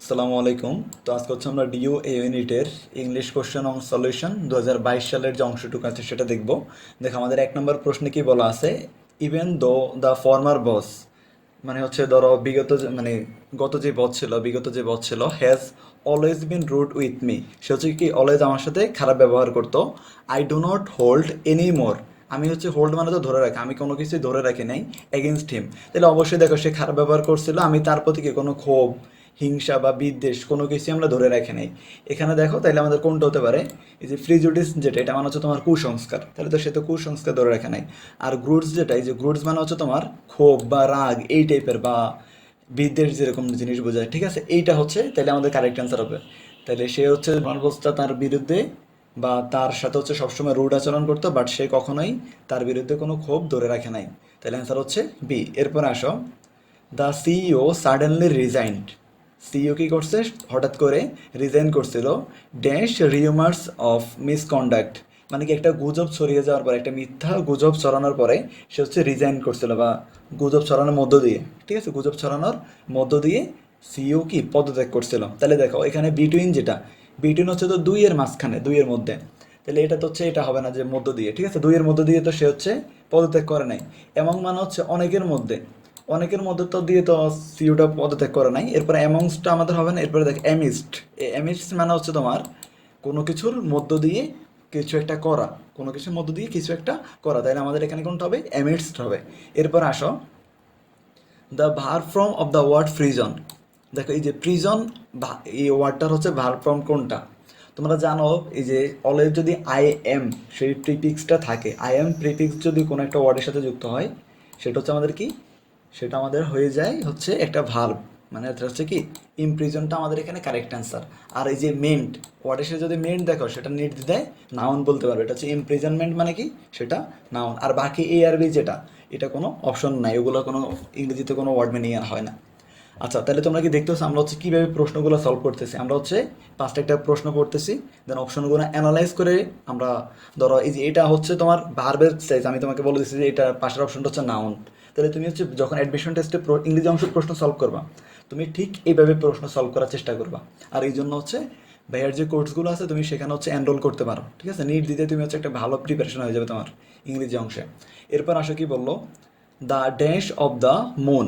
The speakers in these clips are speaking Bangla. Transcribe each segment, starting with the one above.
আসসালামু আলাইকুম। তো আজকে হচ্ছে আমরা ডিও এ ইউনিটের ইংলিশ কোশ্চেন অন সলিউশন 2022 সালের যে অংশটুকু আছে সেটা দেখব। দেখো আমাদের 1 নম্বর প্রশ্নে কি বলা আছে, ইভেন দো দ্য ফর্মার বস, মানে হচ্ছে ধরো বিগত যে বস ছিল has always been rude with me, সে হচ্ছে কি অলওয়েজ আমার সাথে খারাপ ব্যবহার করতো। I do not hold any more, আমি হচ্ছে হোল্ড মানে তো ধরে রাখি, আমি কোনো কিছুই ধরে রাখি নাই এগেনস্ট হিম। তাহলে অবশ্যই দেখো সে খারাপ ব্যবহার করছিল, আমি তার প্রতি কি কোনো ক্ষোভ, হিংসা বা বিদ্বেষ কোনো কিছুই আমরা ধরে রাখি নাই। এখানে দেখো তাহলে আমাদের কোনটা হতে পারে, এই যে প্রিজুডিস যেটা, এটা মানে হচ্ছে তোমার কুসংস্কার, তাহলে তো সে তো কুসংস্কার ধরে রাখে নাই। আর গ্রুডস যেটা, এই যে গ্রুডস মানে হচ্ছে তোমার ক্ষোভ বা রাগ এই টাইপের বা বিদ্বেষ যেরকম জিনিস বোঝায়, ঠিক আছে, এইটা হচ্ছে তাহলে আমাদের কারেক্ট অ্যান্সার হবে। তাহলে সে হচ্ছে মার্বলসটা তার বিরুদ্ধে বা তার সাথে হচ্ছে সবসময় রুড আচরণ করতো, বাট সে কখনোই তার বিরুদ্ধে কোনো ক্ষোভ ধরে রাখে নাই। তাহলে অ্যান্সার হচ্ছে বি। এরপর আসো, the CEO suddenly resigned, CEO কি করছে, হঠাৎ করে রিজাইন করছিল, ড্যাশ রিউমার্স অফ মিসকন্ডাক্ট, মানে কি একটা গুজব ছড়িয়ে যাওয়ার পরে, একটা মিথ্যা গুজব ছড়ানোর পরে সে হচ্ছে রিজাইন করছিল, বা গুজব ছড়ানোর মধ্য দিয়ে, ঠিক আছে, গুজব ছড়ানোর মধ্য দিয়ে সিইও কি পদত্যাগ করছিল। তাহলে দেখো এখানে বিটুইন যেটা, বিটুইন হচ্ছে তো দুইয়ের মাঝখানে, দুইয়ের মধ্যে, তাহলে এটা তো হচ্ছে এটা হবে না যে মধ্য দিয়ে, ঠিক আছে, দুইয়ের মধ্য দিয়ে তো সে হচ্ছে পদত্যাগ করে নাই। এবং মানে হচ্ছে অনেকের মধ্যে, অনেকের মধ্যে তো দিয়ে তো সিইওটা পদত্যাগ করে নাই। এরপরে অ্যামংসটা আমাদের হবে না। এরপরে দেখ অ্যামিস্ট, অ্যামিস্ট মানে হচ্ছে তোমার কোনো কিছুর মধ্য দিয়ে কিছু একটা করা, কোনো কিছুর মধ্য দিয়ে কিছু একটা করা, তাইলে আমাদের এখানে কোনটা হবে, অ্যামিস্ট হবে। এরপর আসো, the war from of the word prison, দেখো এই যে প্রিজন, এই ওয়ার্ডটার হচ্ছে ভার ফ্রম কোনটা, তোমরা জানো এই যে অলওয়েজ যদি আই এম সেই প্রিফিক্সটা থাকে, আই এম প্রিফিক্স যদি কোনো একটা ওয়ার্ডের সাথে যুক্ত হয়, সেটা হচ্ছে আমাদের কি, সেটা আমাদের হয়ে যায় হচ্ছে একটা ভার্ব, মানে এটা হচ্ছে কি ইমপ্রিজনটা আমাদের এখানে কারেক্ট অ্যান্সার। আর এই যে মেন্ট ওয়ার্ডের সাথে যদি মেন্ট দেখো, সেটা নির্দ্বিধায় নাউন বলতে পারবে, এটা হচ্ছে ইমপ্রিজনমেন্ট মানে কি, সেটা নাউন। আর বাকি এ আর বি যেটা, এটা কোনো অপশন নাই, ওগুলো কোনো ইংরেজিতে কোনো ওয়ার্ড মিনিং আর হয় না। আচ্ছা, তাহলে তোমরা কি দেখতেছো আমরা হচ্ছে কীভাবে প্রশ্নগুলো সলভ করতেছি, আমরা হচ্ছে পাঁচটা একটা প্রশ্ন পড়তেছি, দেন অপশনগুলো অ্যানালাইজ করে আমরা, ধরো এই যে এটা হচ্ছে তোমার ভার্বের সাইজ, আমি তোমাকে বলে দিচ্ছি যে এটা পাশের অপশনটা হচ্ছে নাউন। তাহলে তুমি হচ্ছে যখন অ্যাডমিশন টেস্টে ইংরেজি অংশ প্রশ্ন সলভ করবা, তুমি ঠিক এইভাবে প্রশ্ন সলভ করার চেষ্টা করবা। আর এই জন্য হচ্ছে ভাইয়ার যে কোর্সগুলো আছে তুমি সেখানে হচ্ছে এনরোল করতে পারো, ঠিক আছে, নিট দিতে তুমি হচ্ছে একটা ভালো প্রিপারেশন হয়ে যাবে তোমার ইংরেজি অংশে। এরপর আসো কি বললো, the dash of the moon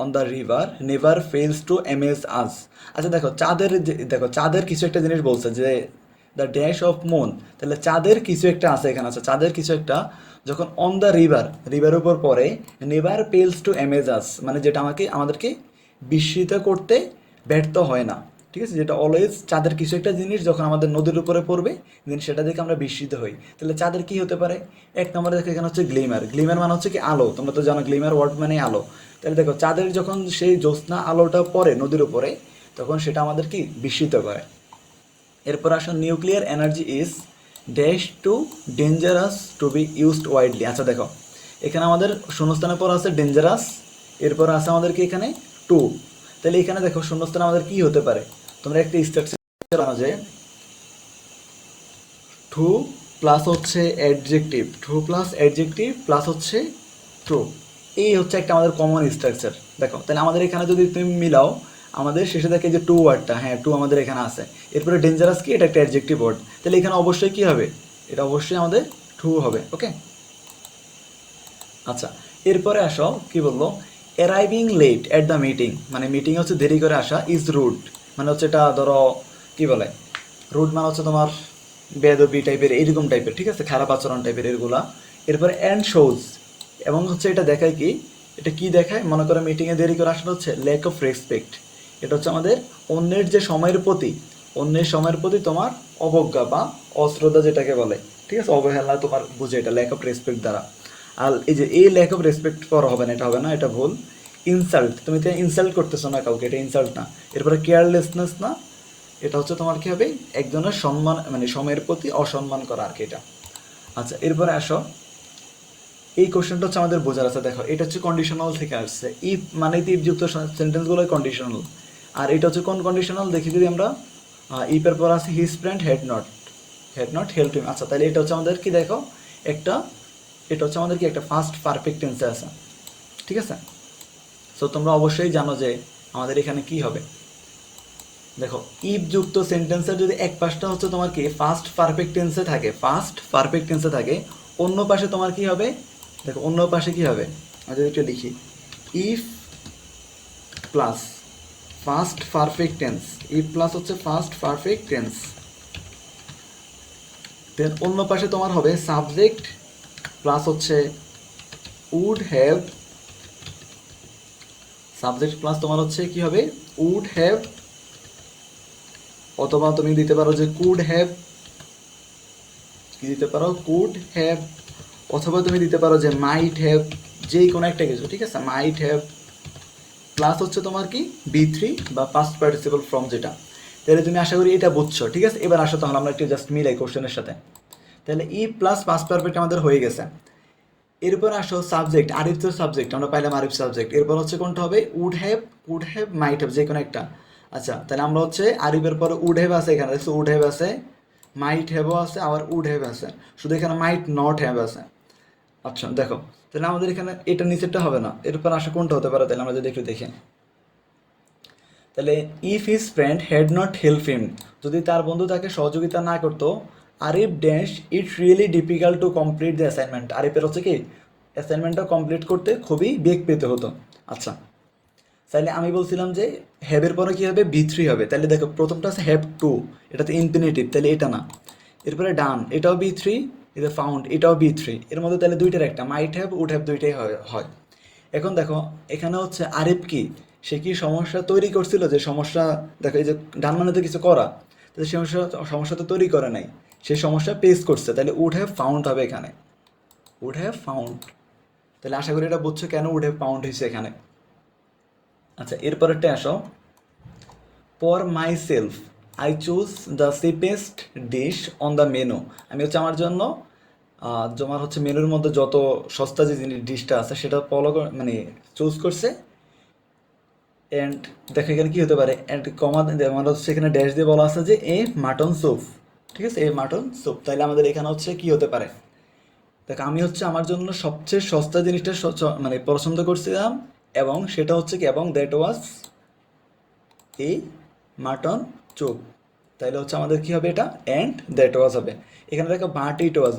on the river never fails to amaze us. আচ্ছা দেখো চাঁদের দেখো চাঁদের কিছু একটা জিনিস বলছে যে দ্য ড্যাশ অফ মুন, তাহলে চাঁদের কিছু একটা আছে এখানে, আছে চাঁদের কিছু একটা, যখন অন দ্য রিভার, রিভারের উপর পড়ে, নেভার ফেলস টু অ্যামেজ আস, মানে যেটা আমাদেরকে বিস্মিত করতে ব্যর্থ হয় না, ঠিক আছে, যেটা অলওয়েজ চাঁদের কিছু একটা জিনিস যখন আমাদের নদীর উপরে পড়বে, দেন সেটা দেখে আমরা বিস্মিত হই। তাহলে চাঁদের কি হতে পারে, 1 নম্বরে দেখো এখানে হচ্ছে গ্লিমার, গ্লিমার মানে হচ্ছে কি আলো, তোমরা তো জানো গ্লিমার ওয়ার্ড মানে আলো। তাহলে দেখো চাঁদের যখন সেই জ্যোৎস্না আলোটা পড়ে নদীর উপরে, তখন সেটা আমাদের কি বিস্মিত করে। এরপর আসুন, nuclear energy is dash to dangerous to be used widely. আচ্ছা দেখো এখানে আমাদের শূন্যস্থানের পর আছে ডেঞ্জারাস, এরপর আছে আমাদের কি এখানে টু, তাহলে এখানে দেখো শূন্যস্থান আমাদের কি হতে পারে, তোমরা একটা স্ট্রাকচার জানো যে টু প্লাস হচ্ছে adjective, too plus adjective plus হচ্ছে ট্রু, এই হচ্ছে একটা আমাদের কমন স্ট্রাকচার। দেখো তাহলে আমাদের এখানে যদি তুমি মিলাও, আমাদের শেষে দেখে যে টু ওয়ার্ডটা, হ্যাঁ টু আমাদের এখানে আছে। এরপরে ডেঞ্জারাস কি, এটা একটা অ্যাডজেক্টিভ ওয়ার্ড, তাহলে এখানে অবশ্যই কি হবে, এটা অবশ্যই আমাদের ট্রু হবে। ওকে, আচ্ছা এরপরে আসো কি বললো, arriving late at the meeting, মানে মিটিং হচ্ছে দেরি করে আসা, ইজ রুড, মানে হচ্ছে এটা ধরো কি বলে, রুড মানে হচ্ছে তোমার বেয়াদবি টাইপের, এইরকম টাইপের, ঠিক আছে, খারাপ আচরণ টাইপের এগুলা। এরপরে অ্যান্ড শোজ, এবং হচ্ছে এটা দেখায় কি, এটা কি দেখায়, মনে করো মিটিংয়ে দেরি করে আসলে হচ্ছে ল্যাক অফ রেসপেক্ট, এটা হচ্ছে আমাদের অন্যের যে সময়ের প্রতি, অন্যের সময়ের প্রতি তোমার অবজ্ঞা বা অশ্রদ্ধা যেটাকে বলে, ঠিক আছে, অবহেলা তোমার বুঝে, এটা ল্যাক অফ রেসপেক্ট দ্বারা। আর এই যে এই ল্যাক অফ রেসপেক্ট করা হবে না, এটা হবে না, এটা ভুল। ইনসাল্ট, তুমি তো ইনসাল্ট করতেছো না কাউকে, এটা ইনসাল্ট না। এরপরে কেয়ারলেসনেস না, এটা হচ্ছে তোমার কি হবে, একজনের সম্মান মানে সময়ের প্রতি অসম্মান করা আর কি এটা। আচ্ছা এরপরে আসো, এই কোশ্চেনটা হচ্ছে আমাদের বোঝার আছে, দেখো এটা হচ্ছে কন্ডিশনাল থেকে আসছে, ইফ মানে ইফযুক্ত সেন্টেন্সগুলোই কন্ডিশনাল। আর এটা হচ্ছে কোন কন্ডিশনাল দেখি যদি আমরা, ইফের পর আছে his friend had not help him. আচ্ছা তাহলে এটা হচ্ছে আমাদের কি দেখো একটা, এটা হচ্ছে আমাদের কি একটা ফার্স্ট পারফেক্ট টেন্সে আছে, ঠিক আছে। সো তোমরা অবশ্যই জানো যে আমাদের এখানে কি হবে, দেখো ইফ যুক্ত সেন্টেন্সের যদি এক পাশটা হচ্ছে তোমার কি ফার্স্ট পারফেক্ট টেন্সে থাকে, ফার্স্ট পারফেক্ট টেন্সে থাকে, অন্য পাশে তোমার কি হবে, দেখো অন্য পাশে কি হবে, আমি যদি একটু লিখি, if plus first perfect tense, if plus হচ্ছে ফার্স্ট পারফেক্ট টেন্স, দেন অন্য পাশে তোমার হবে সাবজেক্ট প্লাস হচ্ছে উড হ্যাভ, সাবজেক্ট প্লাস তোমার হচ্ছে কি হবে উড হ্যাভ, অথবা তুমি দিতে পারো যে কুড হ্যাভ, কি দিতে পারো কুড হ্যাভ, অথবা তুমি দিতে পারো যে মাইট হ্যাভ, যেই কোনো একটা কিছু, ঠিক আছে, মাইট হ্যাভ প্লাস হচ্ছে তোমার কি বি3 বা পাস্ট পার্টিসিপল ফর্ম যেটা। তাহলে তুমি আশা করি এটা বুঝছো, ঠিক আছে। এবার আসো তাহলে আমরা একটু জাস্ট মিলাই কোশ্চেনের সাথে। তাহলে ই প্লাস পাস্ট পারফেক্ট আমাদের হয়ে গেছে। এরপর আসো সাবজেক্ট, আরিফ তো সাবজেক্ট, আমরা পাইলাম আরিফ সাবজেক্ট। এরপর হচ্ছে কোনটা হবে উড হ্যাভ মাইট হ্যাভ, যে কোনো একটা। আচ্ছা তাহলে আমরা হচ্ছে আরিফের পরে উড হ্যাভ আছে, এখানে দেখছো উড হ্যাভ আছে, মাইট হ্যাভও আছে, আবার উড হ্যাভ আছে, শুধু এখানে মাইট নট হ্যাভ আছে। আচ্ছা দেখো তাহলে আমাদের এখানে এটা নিচেরটা হবে না, এরপর আসে কোনটা হতে পারে, তাহলে আমরা যদি একটু দেখি, তাহলে if his friend had not help him, যদি তার বন্ধু তাকে সহযোগিতা না করতো, Arif dash it really difficult to complete the assignment, আরিফের হচ্ছে কি অ্যাসাইনমেন্টটা কমপ্লিট করতে খুবই বেগ পেতে হতো। আচ্ছা তাহলে আমি বলছিলাম যে হ্যাভের পরে কী হবে বি3 হবে, তাহলে দেখো প্রথমটা আছে হ্যাভ টু, এটা তো ইনফিনিটিভ, তাহলে এটা না। এরপরে ডান, এটাও বি3, এটা ফাউন্ড, এটাও বি3, এর মধ্যে তাহলে দুইটার একটা, মাইট হ্যাভ উড হ্যাভ দুইটাই হয়। এখন দেখো এখানে হচ্ছে আরিফ কি, সে কি সমস্যা তৈরি করছিল, যে সমস্যা, দেখো এই যে ডান মানে তো কিছু করা, তো সে সমস্যা, সমস্যা তো তৈরি করে নাই, সে সমস্যা পেস করছে, তাহলে উড হ্যাভ ফাউন্ড হবে এখানে, উড হ্যাভ ফাউন্ড। তাহলে আশা করি এটা বুঝছো কেন উড হ্যাভ ফাউন্ড হয়েছে এখানে। আচ্ছা এরপরেরটা আসো, for my self I choose the cheapest dish on the menu, আমি হচ্ছে আমার জন্য তোমার হচ্ছে মেনুর মধ্যে যত সস্তা যে জিনিস ডিশটা আছে সেটা ফলো মানে চুজ করছে। অ্যান্ড দেখো এখানে কী হতে পারে, অ্যান্ড কমা আমার হচ্ছে এখানে ড্যাশ দিয়ে বলা আছে যে এ মাটন স্যুপ, ঠিক আছে, এ মাটন স্যুপ। তাহলে আমাদের এখানে হচ্ছে কি হতে পারে, দেখো আমি হচ্ছে আমার জন্য সবচেয়ে সস্তা জিনিসটা মানে পছন্দ করছিলাম, এবং সেটা হচ্ছে কি, এবং দ্যাট ওয়াজ এই মাটন চুপ। তাইলে হচ্ছে আমাদের কি হবে এটা, অ্যান্ড দ্যাট ওয়াজ হবে। এখানে দেখো বাট ইট ওয়াজ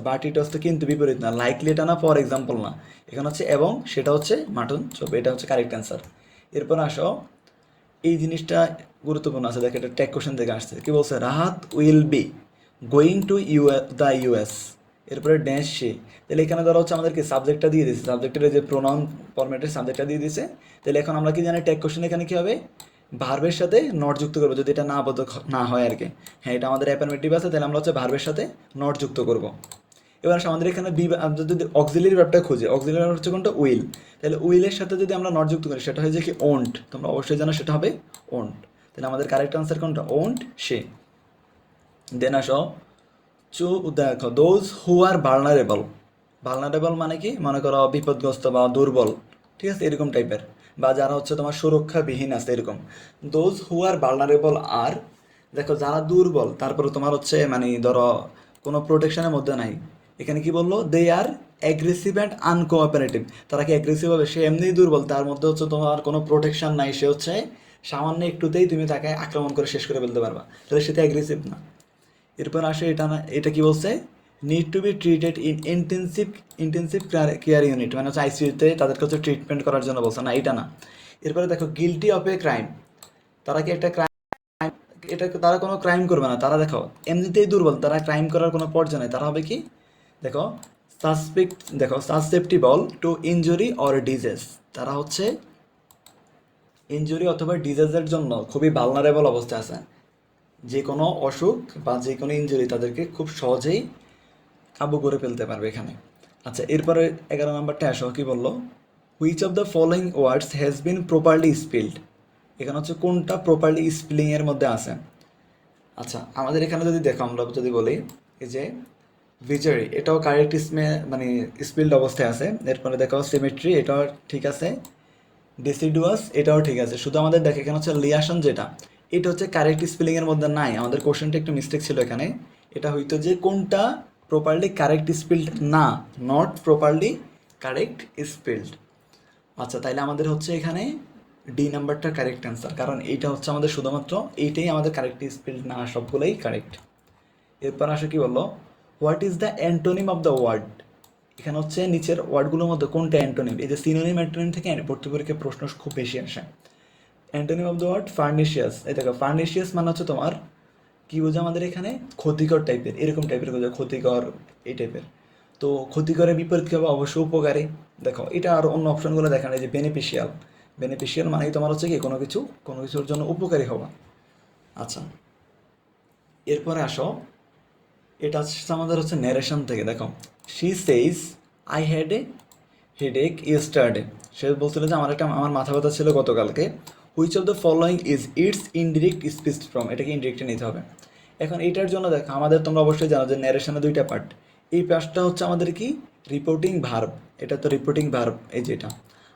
তো কিন্তু বিপরীত না, লাইকলি এটা না, ফর এক্সাম্পল না, এখানে হচ্ছে এবং সেটা হচ্ছে মাটন চুপ, এটা হচ্ছে কারেক্ট অ্যান্সার। এরপর আসো এই জিনিসটা গুরুত্বপূর্ণ আছে, দেখো এটা ট্যাগ কোশ্চেন থেকে আসছে, কি বলছে, Rahat will be going to the US, এরপরে ড্যাশ সে। তাহলে এখানে ধরো হচ্ছে আমাদেরকে সাবজেক্টটা দিয়ে দিয়েছে, সাবজেক্টের যে প্রোনাউন ফরম্যাটের সাবজেক্টটা দিয়ে দিয়েছে। তাহলে এখন আমরা কি জানি ট্যাগ কোশ্চেন এখানে কী হবে, ভার্বের সাথে নট যুক্ত করবো, যদি এটা না বোধক না হয় আর কি। হ্যাঁ এটা আমাদের অ্যাফার্মেটিভ আছে, তাহলে আমরা হচ্ছে ভার্বের সাথে নট যুক্ত করবো। এবার আসে আমাদের এখানে যদি অক্সিলারি ভার্বটা খুঁজে, অক্সিলারি ভার্ব হচ্ছে কোনটা, উইল, তাহলে উইলের সাথে যদি আমরা নট যুক্ত করি সেটা হয়ে যায় কি ওন্ট, তোমরা অবশ্যই জানো সেটা হবে ওন্ট। তাহলে আমাদের কারেক্ট আনসার কোনটা, ওন্ট সে। দেন আসো চু, দেখো those who are vulnerable, vulnerable মানে কি, মনে করো বিপদগ্রস্ত বা দুর্বল, ঠিক আছে এরকম টাইপের, বা যারা হচ্ছে তোমার সুরক্ষাবিহীন আছে এরকম। দোজ হু আর ভালনারেবল আর, দেখো যারা দুর্বল, তারপরে তোমার হচ্ছে মানে ধরো কোনো প্রোটেকশনের মধ্যে নাই, এখানে কি বললো, দে আর অ্যাগ্রেসিভ অ্যান্ড আনকোঅপারেটিভ, তারা কি অ্যাগ্রেসিভ হবে, সে এমনিই দুর্বল, তার মধ্যে হচ্ছে তোমার কোনো প্রোটেকশন নাই, সে হচ্ছে সামান্য একটুতেই তুমি তাকে আক্রমণ করে শেষ করে ফেলতে পারবা, তাহলে সেটা অ্যাগ্রেসিভ না। এরপর আসে এটা না, এটা কি বলছে, need to be treated in intensive care unit, মানে হচ্ছে আইসিইউতে তাদেরকে হচ্ছে ট্রিটমেন্ট করার জন্য বলছে, না এটা না। এরপরে দেখো গিলটি অফ এ ক্রাইম, তারা কি একটা ক্রাইম, এটা তারা কোনো ক্রাইম করবে না, তারা দেখো এমনিতেই দুর্বল, তারা ক্রাইম করার কোনো পর্যায়ে নেই, তারা হবে কি, দেখো সাসসেপ্টিবল টু ইনজুরি অর ডিজিজ, তারা হচ্ছে ইনজুরি অথবা ডিজিজের জন্য খুবই ভালনারেবল অবস্থায় আছে, যে কোনো অসুখ বা যে কোনো ইনজুরি তাদেরকে খুব সহজেই কাবু করে ফেলতে পারবে এখানে। আচ্ছা এরপরে 11 নম্বরটা আসো, কি বললো, which of the following words has been properly spelled, এখানে হচ্ছে কোনটা প্রপারলি স্পেলিংয়ের মধ্যে আছে। আচ্ছা আমাদের এখানে যদি দেখো, আমরা যদি বলি এই যে ভিজারি, এটাও কারেক্ট মানে স্পেলড অবস্থায় আছে। এরপরে দেখো সিমেট্রি, এটাও ঠিক আছে, ডিসিডুয়াস এটাও ঠিক আছে, শুধু আমাদের দেখে এখানে হচ্ছে লিয়াশন যেটা, এটা হচ্ছে কারেক্ট স্পেলিংয়ের মধ্যে নাই, আমাদের কোশ্চেনটা একটু মিস্টেক ছিল এখানে, এটা হয়তো যে কোনটা প্রপারলি কারেক্ট স্পেলড না, নট প্রপারলি কারেক্ট স্পেলড। আচ্ছা তাইলে আমাদের হচ্ছে এখানে ডি নাম্বারটা কারেক্ট অ্যান্সার, কারণ এইটা হচ্ছে আমাদের শুধুমাত্র এইটাই আমাদের কারেক্ট স্পেল না, সবগুলোই কারেক্ট। এরপর আসে কি বললো, what is the antonym of the word. এখানে হচ্ছে নিচের ওয়ার্ডগুলোর মধ্যে কোনটা অ্যান্টোনিম। এই যে সিনোনিম অ্যান্টোনিম থেকে ভর্তি পরীক্ষায় প্রশ্ন খুব বেশি আসে। Antonym of the word pernicious. এই দেখো ফার্নিশিয়াস মানে হচ্ছে তোমার কি বোঝা আমাদের এখানে, ক্ষতিকর টাইপের, এরকম টাইপের বোঝা, ক্ষতিকর এই টাইপের। তো ক্ষতিকরের বিপরীত কী হবে, অবশ্যই উপকারী। দেখো এটা আর অন্য অপশনগুলো দেখা নেই যে বেনিফিশিয়াল। বেনিফিশিয়াল মানেই তোমার হচ্ছে কি কোনো কিছুর জন্য উপকারী হওয়া। আচ্ছা, এরপরে আসো, এটা হচ্ছে আমাদের হচ্ছে ন্যারেশন থেকে। দেখো, she says I had a headache yesterday. সে বলছিল যে আমার মাথা ব্যথা ছিল গতকালকে। Which of the following is its indirect speech from. এটাকে ইনডিরেক্টে নিতে হবে। এখন এইটার জন্য দেখো আমাদের, তোমরা অবশ্যই জানো যে ন্যারেশনে দুইটা পার্ট। এই পাশটা হচ্ছে আমাদের কি, রিপোর্টিং ভার্ব। এটা তো রিপোর্টিং ভার্ব এই যেটা।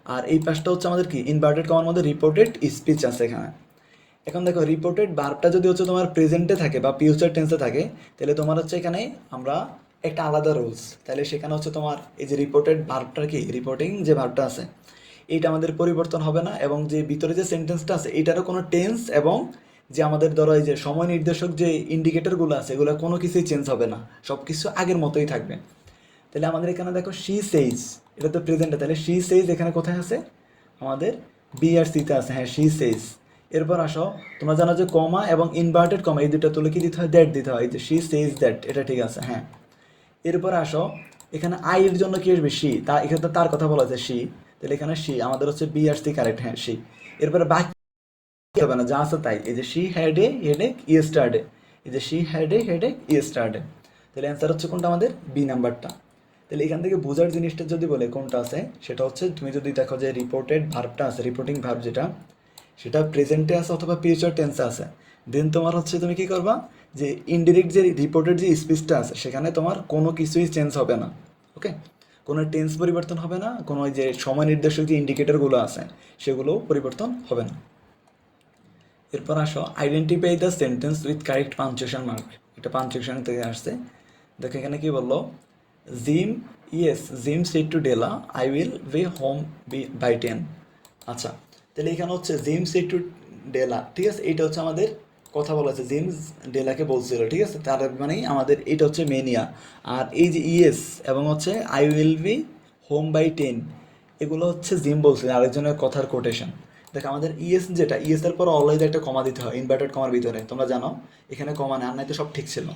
আর এই পাশটা হচ্ছে আমাদের কি, ইনভার্টেড কমার মধ্যে রিপোর্টেড স্পিচ আছে এখানে। এখন দেখো রিপোর্টেড ভার্বটা যদি হচ্ছে তোমার প্রেজেন্টে থাকে বা ফিউচার টেন্সে থাকে, তাহলে তোমার হচ্ছে এখানে আমরা একটা আলাদা রুলস। তাহলে সেখানে হচ্ছে তোমার এই যে রিপোর্টেড ভার্বটার কি, রিপোর্টিং যে ভার্বটা আছে এইটা আমাদের পরিবর্তন হবে না, এবং যে ভিতরে যে সেন্টেন্সটা আছে এটারও কোনো টেন্স এবং যে আমাদের ধরো এই যে সময় নির্দেশক যে ইন্ডিকেটরগুলো আছে এগুলো কোনো কিছুই চেঞ্জ হবে না, সব কিছু আগের মতোই থাকবে। তাহলে আমাদের এখানে দেখো শি সেইজ, এটা তো প্রেজেন্টে, তাহলে শি সেইজ এখানে কোথায় আছে, আমাদের বি আর সিতে আছে। হ্যাঁ, শি সেইজ। এরপর আসো, তোমরা জানো যে কমা এবং ইনভার্টেড কমা এই দুটো তুলে কি দিতে হয়, দ্যাট দিতে হয়। এই যে শি সেইজ দ্যাট, এটা ঠিক আছে। হ্যাঁ, এরপর আসো, এখানে আই এর জন্য কি আসবে, শি। তা এখানে তো তার কথা বলা যায় শি, তাহলে এখানে শি আমাদের হচ্ছে বি আর সি কারেক্ট। হ্যাঁ, শি। এরপরে বাকি হবে না, যা আছে তাই। এই যে she had a headache yesterday, এই যে she had a headache yesterday. তাহলে অ্যান্সার হচ্ছে কোনটা, আমাদের বি নাম্বারটা। তাহলে এখান থেকে বোঝার জিনিসটা যদি বলে কোনটা আছে, সেটা হচ্ছে তুমি যদি দেখো যে রিপোর্টেড ভার্বটা আছে, রিপোর্টিং ভার্ব যেটা, সেটা প্রেজেন্টে আছে অথবা ফিউচার টেন্সে আছে, দেন তোমার হচ্ছে তুমি কি করবা, যে ইনডিরেক্ট যে রিপোর্টেড যে স্পিচটা আছে সেখানে তোমার কোনো কিছুই চেঞ্জ হবে না। ওকে, কোনো টেন্স পরিবর্তন হবে না, কোনো ওই যে সময় নির্দেশক যে ইন্ডিকেটরগুলো আছে সেগুলোও পরিবর্তন হবে না। এরপর আসো, identify the sentence with correct punctuation mark. এটা পাঞ্চুয়েশন থেকে আসছে। দেখো এখানে কি বললো, Jim, yes Jim said to Della I will be home by 10। আচ্ছা, তাহলে এখানে হচ্ছে জিম সেড টু ডেলা, ঠিক আছে, এটা হচ্ছে আমাদের কথা বলা আছে, জিম ডেলাকে বলছিল, ঠিক আছে, তার মানেই আমাদের এটা হচ্ছে মেনিয়া। আর এই যে ইয়েস এবং হচ্ছে I will be home by 10, এগুলো হচ্ছে জিম বলছিল, আরেকজনের কথার কোটেশন। দেখো আমাদের ইএস যেটা, ইএস এর পর অলওয়েজ একটা কমা দিতে হয় ইনভার্টেড কমার ভিতরে, তোমরা জানো এখানে কমা নেই, আর নাই তো সব ঠিক ছিল।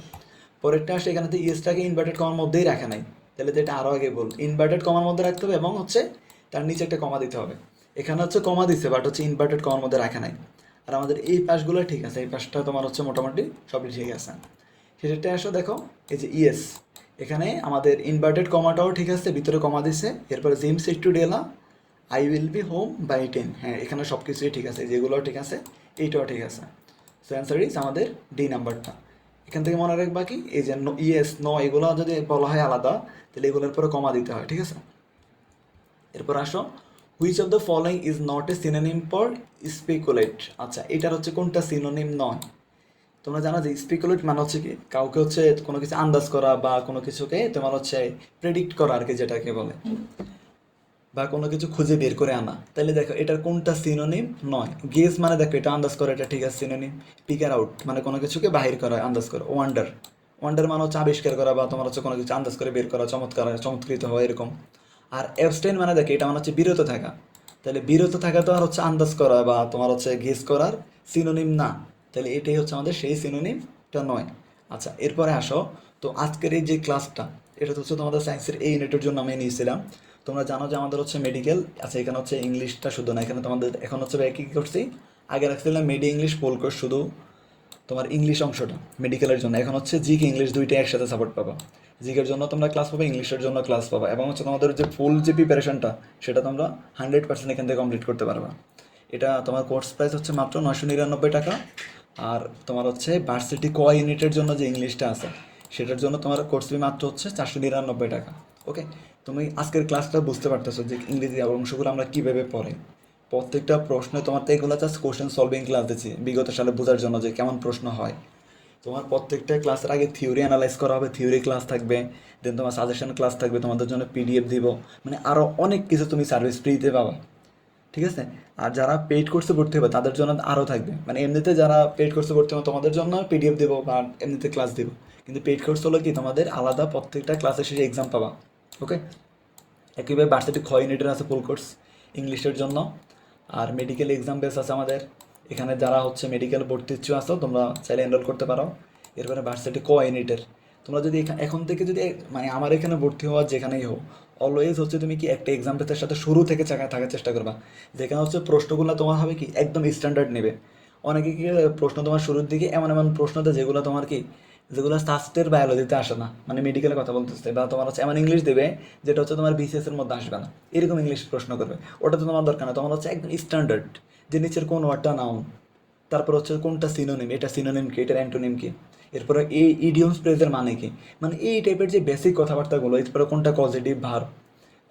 পরেরটা আসে, এখানে তো ইএসটাকে ইনভার্টেড কমার মধ্যেই রাখা নাই, তাহলে তো এটা আরও আগে বল, ইনভার্টেড কমার মধ্যে রাখতে হবে এবং হচ্ছে তার নিচে একটা কমা দিতে হবে। এখানে হচ্ছে কমা দিচ্ছে বাট হচ্ছে ইনভার্টেড কমার মধ্যে রাখা নাই। আর আমাদের এই পাশগুলো ঠিক আছে, এই পাশটা তোমার হচ্ছে মোটামুটি সবই ঠিক আছে। সেটা আসো, দেখো এই যে ইএস, এখানে আমাদের ইনভার্টেড কমাটাও ঠিক আছে, ভিতরে কমা দিছে। এরপরে Jim said to Della I will be home by 10। হ্যাঁ, এখানে সব কিছুই ঠিক আছে, যেগুলো ঠিক আছে এইটাও ঠিক আছে। সো অ্যান্সার ইজ আমাদের ডি নাম্বারটা। এখান থেকে মনে রাখবা কি, এই যে ইয়েস নো এগুলো যদি বলা হয় আলাদা, তাহলে এগুলোর পরে কমা দিতে হয়, ঠিক আছে। এরপর আসো, which of the following is not a synonym for speculate. আচ্ছা, এটার হচ্ছে কোনটা সিনোনিম নয়। তোমরা জানো যে স্পেকুলেট মানে হচ্ছে কি, কাউকে হচ্ছে কোনো কিছু আন্দাজ করা বা কোনো কিছুকে তোমার হচ্ছে প্রেডিক্ট করা আর কি, যেটাকে বলে, বা কোনো কিছু খুঁজে বের করে আনা। তাহলে দেখো এটার কোনটা সিনোনিম নয়। গেস মানে দেখো এটা আন্দাজ করা, এটা ঠিক আছে সিনোনিম। পিকার আউট মানে কোনো কিছুকে বাহির করা, আন্দাজ করা। ওয়ান্ডার, ওয়ান্ডার মানে হচ্ছে আবিষ্কার করা বা তোমার হচ্ছে কোনো কিছু আন্দাজ করে বের করা, চমৎকার চমৎকৃত হওয়া এরকম। আর অ্যাবস্টেইন মানে দেখো এটা মানে হচ্ছে বিরত থাকা। তাহলে বিরত থাকা তো আর হচ্ছে আন্দাজ করা বা তোমার হচ্ছে গেস করার সিনোনিম না, তাহলে এটাই হচ্ছে আমাদের সেই সিনোনিমটা নয়। আচ্ছা, এরপরে আসো, তো আজকের এই যে ক্লাসটা, এটা তো হচ্ছে তোমাদের সায়েন্সের এই ইউনিটের জন্য আমি নিয়েছিলাম। তোমরা জানো যে আমাদের হচ্ছে মেডিকেল আছে, এখানে হচ্ছে ইংলিশটা শুধু না, এখানে তোমাদের এখন হচ্ছে কী করছি, আগে রাখছিলাম মেডি ইংলিশ পোল কোর্স শুধু তোমার ইংলিশ অংশটা মেডিকেলের জন্য, এখন হচ্ছে জিকে ইংলিশ দুইটাই একসাথে সাপোর্ট পাবা। জিকের জন্য তোমরা ক্লাস পাবে, ইংলিশের জন্য ক্লাস পাবা, এবং হচ্ছে তোমাদের যে ফুল যে প্রিপারেশনটা সেটা তোমরা 100% এখান থেকে কমপ্লিট করতে পারবা। এটা তোমার কোর্স প্রাইস হচ্ছে মাত্র 999 টাকা। আর তোমার হচ্ছে ভার্সিটি ক ইউনিটের জন্য যে ইংলিশটা আছে সেটার জন্য তোমার কোর্স ফি মাত্র হচ্ছে 499 টাকা। ওকে, তুমি আজকের ক্লাসটা বুঝতে পারতেছো যে ইংরেজি অংশগুলো আমরা কীভাবে পড়াই। প্রত্যেকটা প্রশ্নে তোমার তো এগুলো জাস্ট কোশ্চেন সলভিং ক্লাস দিচ্ছি বিগত সালে বোঝার জন্য যে কেমন প্রশ্ন হয়। তোমার প্রত্যেকটা ক্লাসের আগে থিওরি অ্যানালাইজ করা হবে, থিওরি ক্লাস থাকবে, দেন তোমার সাজেশন ক্লাস থাকবে, তোমাদের জন্য পিডিএফ দিব, মানে আরও অনেক কিছু তুমি সার্ভিস ফ্রিতে পাবা। ঠিক আছে? আর যারা পেইড কোর্সে ভর্তি হবে তাদের জন্য আরও থাকবে, মানে এমনিতে যারা পেইড কোর্সে ভর্তি হবে তোমাদের জন্য পিডিএফ দেবো বা এমনিতে ক্লাস দেবো, কিন্তু পেইড কোর্স হলো কি তোমাদের আলাদা প্রত্যেকটা ক্লাসের শেষে এক্সাম পাবা। ওকে, একইভাবে ভার্সিটি খ ইউনিটের আছে ফুল কোর্স ইংলিশের জন্য, আর মেডিকেল এক্সাম বেস আছে আমাদের এখানে। যারা হচ্ছে মেডিকেল ভর্তি ইচ্ছু আছো তোমরা চাইলে এনরোল করতে পারো। এরপরে ভার্সিটি ক ইউনিটের তোমরা যদি এখন থেকে যদি মানে আমার এখানে ভর্তি হওয়ার যেখানেই হোক, অলওয়েজ হচ্ছে তুমি কি একটা এক্সাম পেপারের সাথে শুরু থেকে থাকার চেষ্টা করবা, যেখানে হচ্ছে প্রশ্নগুলো তোমার হবে কি একদম স্ট্যান্ডার্ড নেবে। অনেকে কি প্রশ্ন তোমার শুরুর দিকে এমন এমন প্রশ্ন দেয় যেগুলো তোমার কি, যেগুলো সাস্টের বায়োলজিতে আসে না, মানে মেডিকেলের কথা বলতেছে, বা তোমার হচ্ছে এমন ইংলিশ দেবে যেটা হচ্ছে তোমার বিসিএস এর মধ্যে আসবে না, এরকম ইংলিশ প্রশ্ন করবে। ওটা তো তোমার দরকার না, তোমার হচ্ছে একদম স্ট্যান্ডার্ড, যে নিচের কোন ওয়ার্ডটা নাউন, তারপর হচ্ছে কোনটা সিনোনিম, এটা সিনোনিম কি, এটার অ্যান্টোনিম কি, এরপরে এই ইডিয়মস ফ্রেজের মানে কি, মানে এই টাইপের যে বেসিক কথাবার্তাগুলো, এরপরে কোনটা পজিটিভ ভার্ব,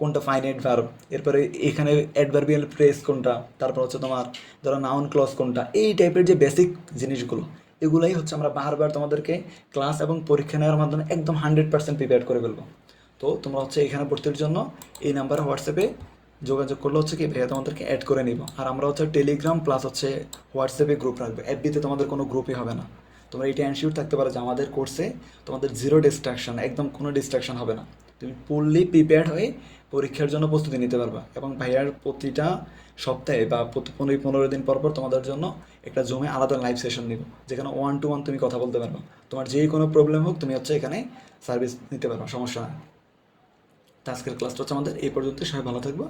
কোনটা ফাইনাইট ভার্ব, এরপরে এখানে অ্যাডভার্বিয়াল ফ্রেজ কোনটা, তারপর হচ্ছে তোমার ধরো নাউন ক্লজ কোনটা, এই টাইপের যে বেসিক জিনিসগুলো, এগুলাই হচ্ছে আমরা বারবার তোমাদেরকে ক্লাস এবং পরীক্ষা নেওয়ার মাধ্যমে একদম 100% প্রিপেয়ার করে ফেলবো। তো তোমরা হচ্ছে এখানে ভর্তির জন্য এই নাম্বারে হোয়াটসঅ্যাপে যোগাযোগ করলে হচ্ছে কি ভাইয়া তোমাদেরকে অ্যাড করে নিব। আর আমরা হচ্ছে টেলিগ্রাম প্লাস হচ্ছে হোয়াটসঅ্যাপে গ্রুপ রাখবো, এফবিতে তোমাদের কোনো গ্রুপই হবে না। তোমরা এটা এনশিওর থাকতে পারো যে আমাদের কোর্সে তোমাদের জিরো ডিস্ট্রাকশন, একদম কোনো ডিস্ট্রাকশন হবে না, তুমি ফুললি প্রিপেয়ার্ড হয়ে পরীক্ষার জন্য প্রস্তুতি নিতে পারবা। এবং ভাইয়ার প্রতিটা সপ্তাহে বা প্রতি 15 দিন পর পর তোমাদের জন্য একটা জমে আলাদা লাইভ সেশন নিব, যেখানে 1-to-1 তুমি কথা বলতে পারবা। তোমার যেই কোনো প্রবলেম হোক তুমি হচ্ছে এখানে সার্ভিস নিতে পারবা, সমস্যা নাই। তো আজকের ক্লাসটা হচ্ছে আমাদের এই পর্যন্ত, সবাই ভালো থাকবো।